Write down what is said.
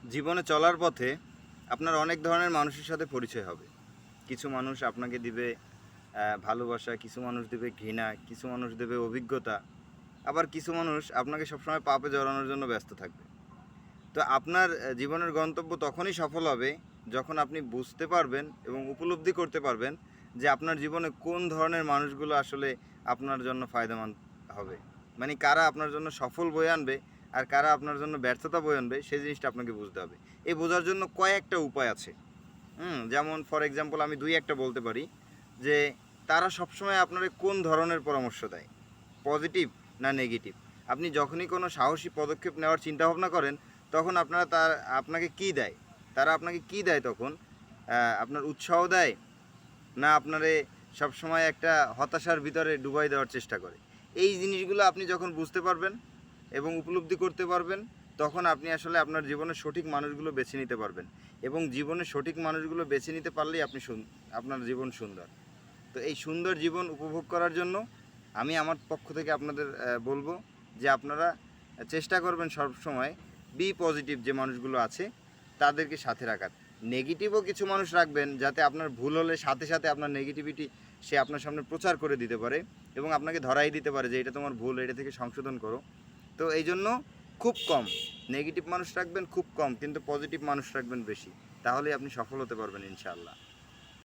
জীবনে চলার পথে আপনার অনেক ধরনের মানুষের সাথে পরিচয় হবে। কিছু মানুষ আপনাকে দিবে ভালোবাসা, কিছু মানুষ দেবে ঘৃণা, কিছু মানুষ দেবে অভিজ্ঞতা, আবার কিছু মানুষ আপনাকে সবসময় পাপে জড়ানোর জন্য ব্যস্ত থাকবে। তো আপনার জীবনের গন্তব্য তখনই সফল হবে যখন আপনি বুঝতে পারবেন এবং উপলব্ধি করতে পারবেন যে আপনার জীবনে কোন ধরনের মানুষগুলো আসলে আপনার জন্য ফায়দামন্দ হবে। মানে কারা আপনার জন্য সফল বয়ে আনবে আর কারা আপনার জন্য ব্যর্থতা বয়ে আনবে, সেই জিনিসটা আপনাকে বুঝতে হবে। এই বোঝার জন্য কয়েকটা উপায় আছে। যেমন ফর এক্সাম্পল আমি দুই একটা বলতে পারি যে তারা সবসময় আপনার কোন ধরনের পরামর্শ দেয়, পজিটিভ না নেগেটিভ। আপনি যখনই কোনো সাহসী পদক্ষেপ নেওয়ার চিন্তাভাবনা করেন তখন আপনাকে কি দেয়, তারা আপনাকে কি দেয় তখন? আপনার উৎসাহ দেয় না আপনারে সবসময় একটা হতাশার ভিতরে ডুবাই দেওয়ার চেষ্টা করে? এই জিনিসগুলো আপনি যখন বুঝতে পারবেন এবং উপলব্ধি করতে পারবেন, তখন আপনি আসলে আপনার জীবনের সঠিক মানুষগুলো বেছে নিতে পারবেন। এবং জীবনের সঠিক মানুষগুলো বেছে নিতে পারলেই আপনার জীবন সুন্দর। তো এই সুন্দর জীবন উপভোগ করার জন্য আমি আমার পক্ষ থেকে আপনাদের বলবো যে আপনারা চেষ্টা করবেন সবসময় বি পজিটিভ যে মানুষগুলো আছে তাদেরকে সাথে রাখার। নেগেটিভও কিছু মানুষ রাখবেন যাতে আপনার ভুল হলে সাথে সাথে আপনার নেগেটিভিটি সে আপনার সামনে প্রচার করে দিতে পারে এবং আপনাকে ধরাই দিতে পারে যে এটা তোমার ভুল, এটা থেকে সংশোধন করো। তো এই জন্য খুব কম নেগেটিভ মানুষ রাখবেন, খুব কম, কিন্তু পজিটিভ মানুষ রাখবেন বেশি। তাহলেই আপনি সফল হতে পারবেন ইনশাআল্লাহ।